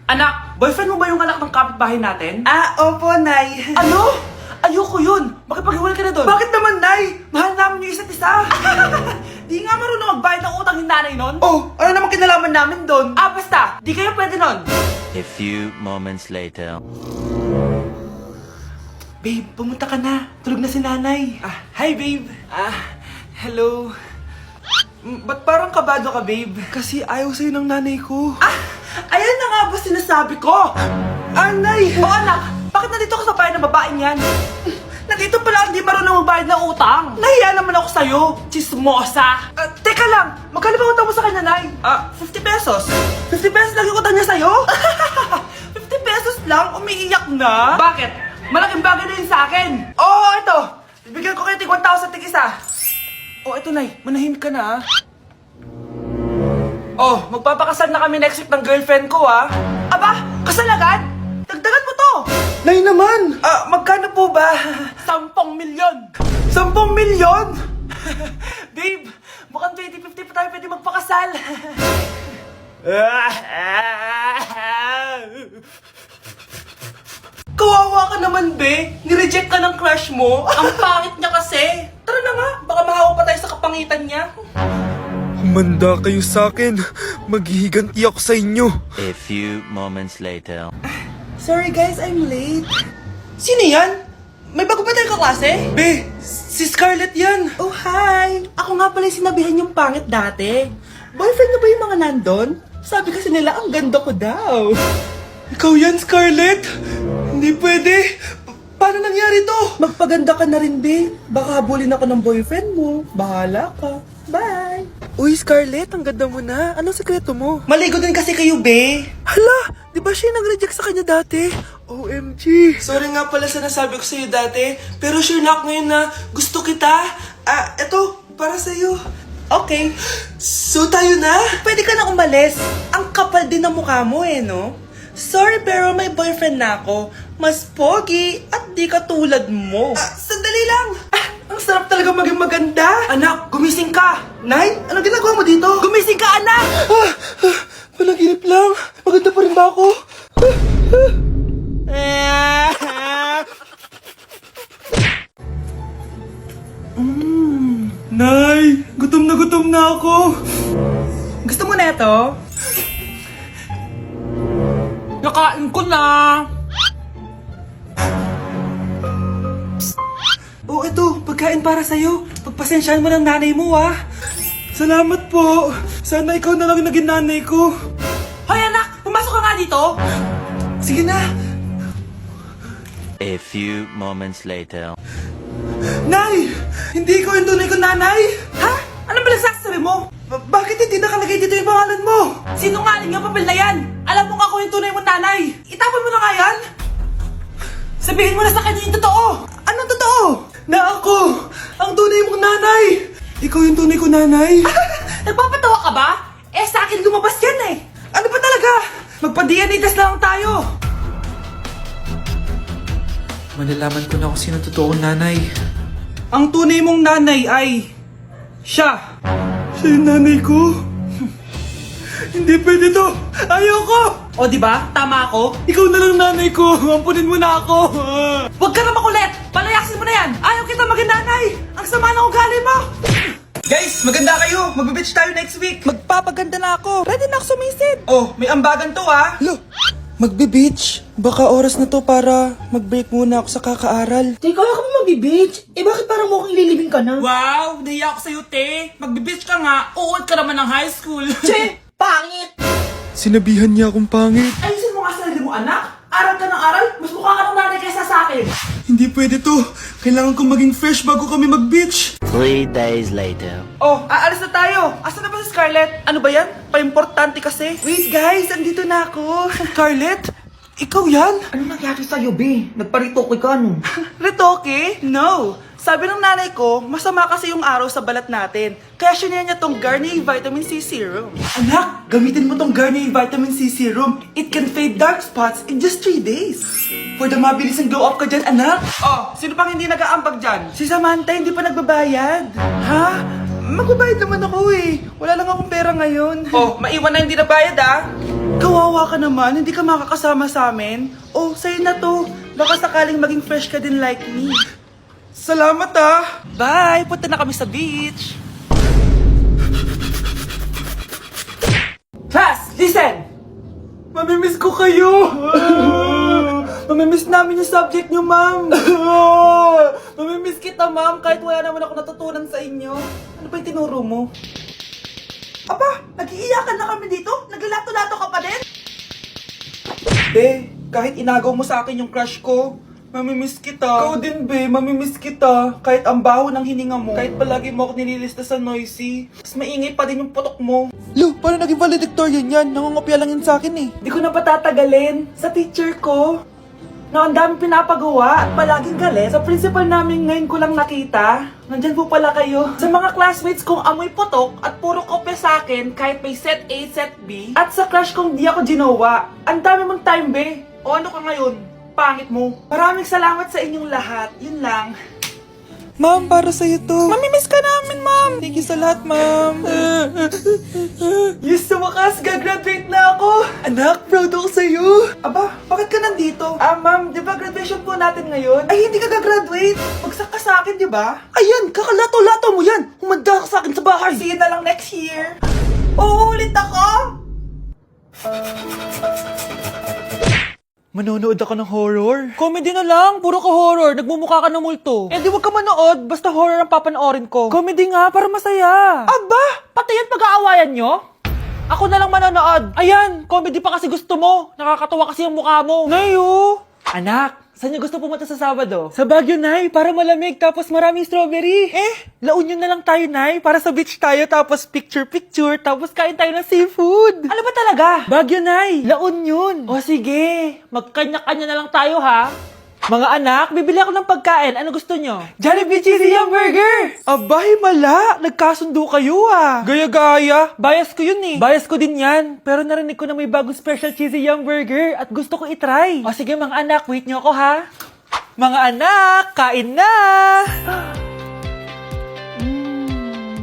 Anak, boyfriend mo ba yung anak ng kapitbahay natin? Opo, Nay. Ano? Ayoko yun. Makipaghiwalay ka na doon. Bakit naman, Nay? Mahal namin yung isa't isa. Di nga marunong magbayad ng utang yung nanay nun. Oh, ano naman kinalaman namin doon? Basta. Di kayo pwede nun. A few moments later. Babe, pumunta ka na. Tulog na si nanay. Hi, babe. Hello. Ba't parang kabado ka, babe? Kasi ayaw sa'yo ng nanay ko. Ayan na nga ba sinasabi ko? Nay! O anak, bakit nandito ka sa bahay ng babaeng yan? Nandito pala hindi marunong magbayad ng utang. Nahiya naman ako sa'yo, chismosa. Teka lang, magkano ba utang mo sa kanya, Nay? 50 pesos. 50 pesos lang yung utang niya sa'yo? 50 pesos lang? Umiiyak na? Bakit? Malaking bagay na yun sa akin. Ito. Bibigyan ko kayo tig 1,000 tig isa. Ito, Nay. Manahimik ka na, magpapakasal na kami next week ng girlfriend ko, Aba, kasal agad? Dagdagan mo to. Nay naman! Magkano po ba? 10 milyon. 10 milyon? Babe, mukhang 2050 pa tayo pwede magpakasal. Kawawa ka naman, be. Nireject ka ng crush mo. Ang pangit niya kasi. Tara na nga, baka mahawa pa tayo sa kapangitan niya. Humanda kayo sa akin. Maghihiganti ako sa inyo. A few moments later. Sorry guys, I'm late. Sino yan? May bago ba tayong kaklase? Be, si Scarlett yan. Oh, hi! Ako nga pala yung sinabihan yung pangit dati. Boyfriend na ba yung mga nandun? Sabi kasi nila, ang ganda ko daw. Ikaw yan, Scarlett? Hindi pwede. Paano nangyari to? Magpaganda ka na rin, be. Baka habulin ako ng boyfriend mo. Bahala ka. Bye! Uy, Scarlett, ang ganda mo na. Anong sekreto mo? Maligo din kasi kayo, be. Hala, di ba siya nag-reject sa kanya dati? OMG. Sorry nga pala sa nasabi ko sa'yo dati, pero sure na ako ngayon na gusto kita. Eto, para sa'yo. Okay. So tayo na? Pwede ka na umalis. Ang kapal din ng mukha mo no? Sorry pero may boyfriend na ako. Mas pogi at di katulad mo. Sandali lang. Ang sarap talaga maging maganda. Anak, gumising ka. Nay, ano ginagawa mo dito? Gumising ka, anak! Panaginip lang. Maganda pa rin ba ako? Nay, gutom na ako. Gusto mo na ito? Nakain ko na. Ito, pagkain para sa'yo. Pagpasensyahan mo ng nanay mo, Salamat po. Sana ikaw na lang naging nanay ko. Hoy, anak! Pumasok ka nga dito! Sige na. A few moments later. Nay, hindi ko yung tunay kong nanay. Ha? Anong pinagsasabi mo? Bakit hindi nakalagay dito yung pangalan mo? Sinungaling ang papel na yan! Alam mo nga ako yung tunay mong nanay! Itapon mo na nga yan! Sabihin mo na sa kanya yung totoo! Anong totoo? Na ako, ang tunay mong nanay. Ikaw yung tunay kong nanay. Nagpapatawa ka ba? Sa akin lumabas yan Ano ba talaga? Magpa-DNA test na lang tayo! Malalaman ko na kung sino totoong nanay. Ang tunay mong nanay ay... siya! Siya yung nanay ko. Hindi pwede to. Ayoko. O di ba? Tama ako? Ikaw na lang nanay ko. Ampunin mo na ako. Huwag ka na makulit! Palayasin mo na yan! Ayaw kita maging nanay! Ang sama ng ugali mo! Guys, maganda kayo. Magbe-beach tayo next week. Magpapaganda na ako! Ready na ako sumisid! Oh, may ambagan to Lo, magbe-beach. Baka oras na to para mag-break muna ako sa kakaaral. Teka, wala ka ba magbe-beach? Bakit parang mukhang ililibing ka na? Wow! Nahiya ako sa'yo, te! Magbe-beach ka nga! Uod ka naman ng high school! Che! Pangit! Sinabihan niya akong pangit. Ayusin mo nga sarili mo, anak! Aral ka ng aral! Mas mukha ka ng nanay kaysa sa akin! Hindi pwede to. Kailangan kong maging fresh bago kami mag-beach. 3 days later. Aalis na tayo! Asan na ba si Scarlett? Ano ba yan? Pa-importante kasi. Wait guys, andito na ako. Scarlett? Ikaw yan? Ano nangyari sa'yo, be? Nagparitoke ka, no? Retoke? No! Sabi ng nanay ko, masama kasi yung araw sa balat natin. Kaya sinaya niya tong Garnier Vitamin C Serum. Anak, gamitin mo tong Garnier Vitamin C Serum. It can fade dark spots in just 3 days. For the mabilis and glow up ka dyan, anak. Sino pang hindi nag-aambag dyan? Si Samantha hindi pa nagbabayad. Ha? Magbabayad naman ako eh. Wala lang akong pera ngayon. Oh, maiwan na hindi na bayad ah. Kawawa ka naman, hindi ka makakasama sa amin. Oh, sa'yo na to. Baka sakaling maging fresh ka din like me. Salamat ah. Bye, punta na kami sa beach. Class, listen! Mamimiss ko kayo! Mamimiss namin yung subject nyo, ma'am! Mamimiss kita, ma'am, kahit wala naman ako natutunan sa inyo. Ano ba yung tinuro mo? Aba, nag-iiyakan na kami dito? Naglalato-lato ka pa din? Be, kahit inagaw mo sa akin yung crush ko, mamimiss kita. Ikaw din, be, mamimiss kita. Kahit ang baho ng hininga mo, kahit palagi mo ako nililista sa noisy, mas maingay pa din yung putok mo. Lo, paano naging valedictorian yan? Nangungopia lang yun sa akin eh. Di ko na patatagalin. Sa teacher ko, na ang daming pinapagawa at palaging galit. Sa principal namin ngayon ko lang nakita. Nandyan po pala kayo. Sa mga classmates kong amoy putok at puro kopya sa akin kahit may set A, set B. At sa crush kong di ako ginawa. Ang dami mong time, be. O ano ka ngayon? Pangit mo. Maraming salamat sa inyong lahat. Yun lang. Ma'am, para sa'yo to. Mamimiss ka namin, ma'am. Thank you sa lahat, ma'am. Yes, sa wakas, gagraduate na ako. Anak, proud ako sa'yo. Aba, bakit ka nandito? Ma'am, di ba graduation po natin ngayon? Ay, hindi ka gagraduate. Bagsak ka sa akin, di ba? Ayan, kakalato-lato mo yan. Humanda ka sa akin sa bahay. See you na lang next year. Uulit ako? Manonood ako ng horror. Comedy na lang, puro ka horror. Nagmumukha ka ng multo. Eh di wag ka manood, basta horror ang papanoorin ko. Comedy nga, para masaya. Aba, pati yan pag-aawayan nyo? Ako na lang manonood. Ayan, comedy pa kasi gusto mo. Nakakatawa kasi ang mukha mo. Nayo! Anak, saan niyo gusto pumunta sa Sabado? Sa Baguio, Nay, para malamig tapos maraming strawberry. La Union na lang tayo, Nay, para sa beach tayo tapos picture-picture tapos kain tayo ng seafood. Ano ba talaga? Baguio, Nay, La Union. O sige, magkanya-kanya na lang tayo ha. Mga anak, bibili ako ng pagkain. Ano gusto nyo? Jollibee Cheesy Yum Burger! Abay, mala! Nagkasundo kayo ah! Gaya-gaya! Bias ko yun eh! Bias ko din yan! Pero narinig ko na may bagong special Cheesy Yum Burger at gusto ko itry. O sige mga anak, wait nyo ako ha! Mga anak, kain na!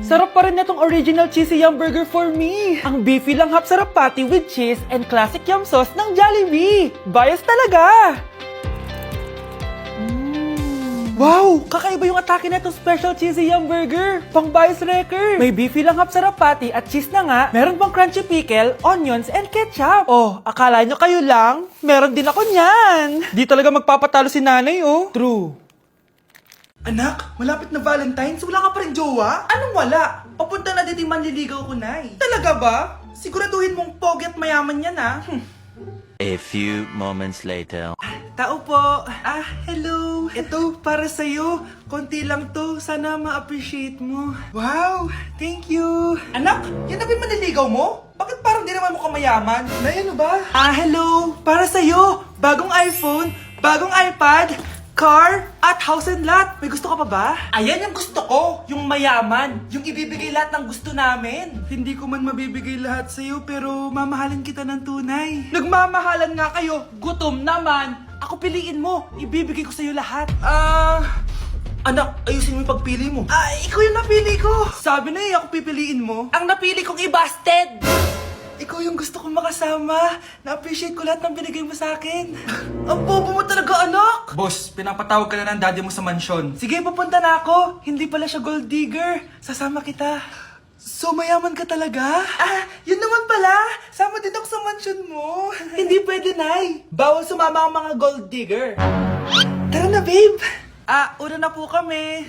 Sarap pa rin itong original Cheesy Yum Burger for me! Ang beefy lang hap sarap patty with cheese and classic yum sauce ng Jollibee! Bias talaga! Wow! Kakaiba yung atake na itong special cheesy yum burger. Pang bias wrecker. May beefy lang hap sarap patty at cheese na nga. Meron pang crunchy pickle, onions, and ketchup. Oh, akala nyo kayo lang? Meron din ako niyan. Di talaga magpapatalo si nanay, oh. True. Anak, malapit na Valentine's, wala ka pa rin jowa? Anong wala? Papunta na din yung manliligaw ko, Nay. Talaga ba? Siguraduhin mong pogi at mayaman yan, ah. A few moments later. Tao po. Hello. Ito, para sa'yo. Konti lang to. Sana ma-appreciate mo. Wow, thank you. Anak, yan na ba yung manliligaw mo? Bakit parang di naman mo kamayaman? Nay, ano ba? Hello. Para sa'yo. Bagong iPhone, bagong iPad, car, at house and lot. May gusto ka pa ba? Ayan yung gusto ko. Yung mayaman. Yung ibibigay lahat ng gusto namin. Hindi ko man mabibigay lahat sa'yo pero mamahalin kita ng tunay. Nagmamahalan nga kayo. Gutom naman. Ako piliin mo. Ibibigay ko sa'yo lahat. Anak, ayusin mo yung pagpili mo. Ikaw yung napili ko. Sabi na ako pipiliin mo. Ang napili kong i-busted. Ikaw yung gusto kong makasama. Na-appreciate ko lahat ng binigay mo sa akin. Ang bobo mo talaga, anak. Boss, pinapatawag ka na ng daddy mo sa mansyon. Sige, papunta na ako. Hindi pala siya gold digger. Sasama kita. So mayaman ka talaga? Yun naman pala. Sama din ako sa mansion mo. Hindi pwede, Nay. Bawal sumama ang mga gold digger. Tara na, babe. Una na po kami.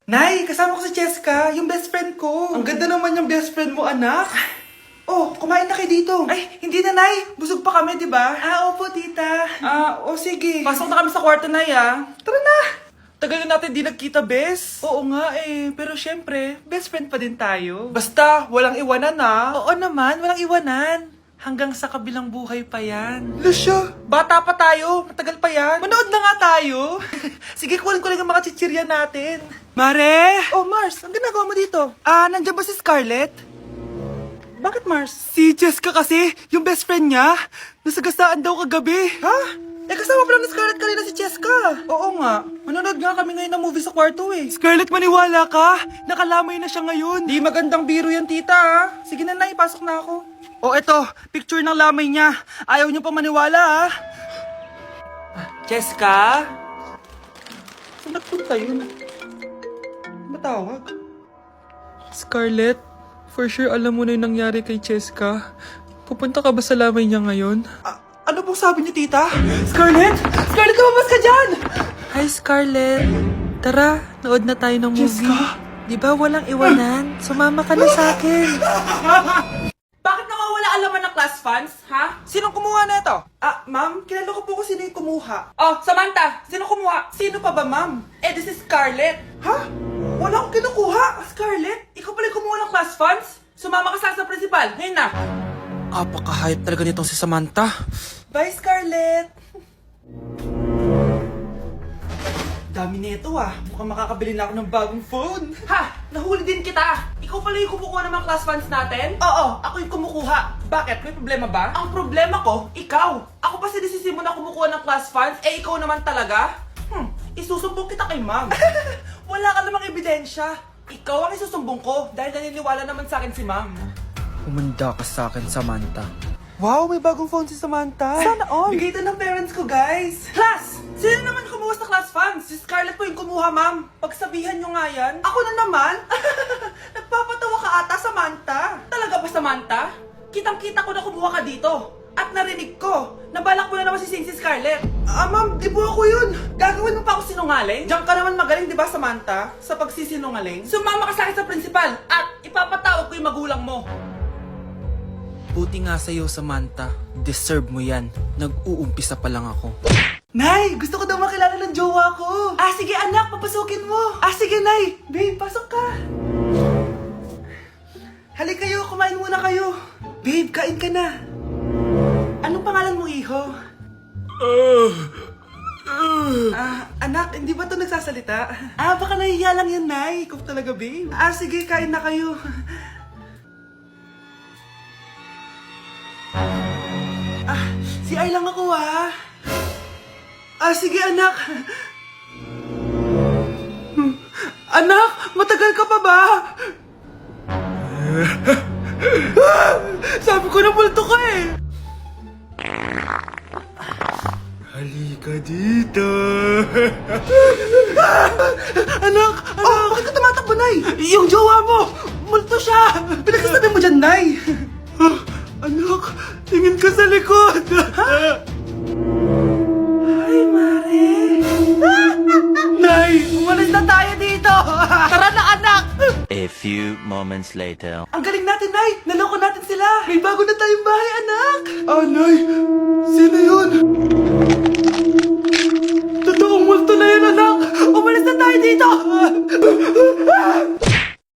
Nay, kasama ko si Cheska, yung best friend ko. Ang ganda naman yung best friend mo, anak. Oh, kumain na kayo dito. Ay, hindi na, Nay. Busog pa kami, di ba? Opo, tita. Sige. Pasok na kami sa kwarto, Nay, Tara na. Tagal na natin di nagkita, bes. Oo nga pero syempre, best friend pa din tayo. Basta, walang iwanan Oo naman, walang iwanan. Hanggang sa kabilang buhay pa yan. Lusya, Bata pa tayo, matagal pa yan. Manood na nga tayo. Sige, kunin ko lang ang mga chichirya natin. Mare! Oh, Mars, ang ginagawa mo dito? Nandiyan ba si Scarlett? Bakit, Mars? Si Jessica kasi, yung best friend niya, nasagasaan daw kagabi. Ha? kasama pa lang ni Scarlett kanina si Cheska. Oo nga. Manonood nga kami ngayon ng movie sa kwarto eh. Scarlett, maniwala ka. Nakalamay na siya ngayon. Di magandang biro yan, tita ha. Sige na, Nay, pasok na ako. O eto, picture ng lamay niya. Ayaw niyo pa maniwala ha. Cheska? Saan nagpunta yun? Matawag? Scarlett, for sure alam mo na yung nangyari kay Cheska. Pupunta ka ba sa lamay niya ngayon? Ano pong sabi niyo, tita? Scarlett! Scarlett, lumabas ka dyan! Hi, Scarlett. Tara, nood na tayo ng movie. Jessica? Di ba walang iwanan? Sumama ka na sa akin. Bakit nawawala ang laman ng class funds, ha? Sinong kumuha na ito? Ma'am, kilala ko po kung sino yung kumuha. Oh, Samantha, sino kumuha? Sino pa ba, ma'am? This is Scarlett. Ha? Wala akong kinukuha. Scarlett, ikaw pala yung kumuha ng class funds? Sumama ka sa principal, ngayon na. Apaka-hype talaga nitong si Samantha. Bye, Scarlett. Dami nito Mukhang makakabili na ako ng bagong phone. Ha! Nahuli din kita! Ikaw pala yung kumukuha ng mga class funds natin? Oo, ako yung kumukuha. Bakit? May problema ba? Ang problema ko, ikaw. Ako pa sinisisi mo na kumukuha ng class funds, ikaw naman talaga? Isusumbong kita kay ma'am. Wala ka namang ebidensya. Ikaw ang isusumbong ko dahil naniniwala naman sa akin si ma'am. Umanda ka sa akin, Samantha. Wow, may bagong phone si Samantha. Sana all. Bigay ito ng parents ko, guys. Class! Sino naman kumuha sa class funds? Si Scarlett po yung kumuha, ma'am. Pagsabihan nyo nga yan. Ako na naman? Nagpapatawa ka ata, Samantha. Talaga ba, Samantha? Kitang-kita ko na kumuha ka dito. At narinig ko, nabalak mo na naman si Scarlett. Ma'am, di po ako yun. Gagawin mo pa ako sinungaling? Diyan ka naman magaling, di ba, Samantha? Sa pagsisinungaling? Sumama ka sa akin sa principal at ipapatawag ko yung magulang mo. Buti nga sa'yo, Samantha. Deserve mo yan. Nag-uumpisa pa lang ako. Nay, gusto ko daw makilala ng jowa ko. Sige anak, papasukin mo. Sige Nay. Babe, pasok ka. Halika kayo, kumain muna kayo. Babe, kain ka na. Anong pangalan mo, iho? Anak, hindi ba ito nagsasalita? Baka nahihiya lang yan, Nay. Ikaw talaga, babe. Sige, kain na kayo. Si Ay lang ako, sige, anak. Anak, matagal ka pa ba? Sabi ko na multo ka eh. Halika dito. Anak! Bakit ka tumatakbo, Nay? Yung jowa mo! Multo siya! Pinagsasabi mo dyan, Nay! Anak, tingin ka sa likod! Ay, Mare! Nay, umalis na tayo dito! Tara na, anak! A few moments later. Ang galing natin, Nay! Naloko natin sila! May bago na tayong bahay, anak! Nay!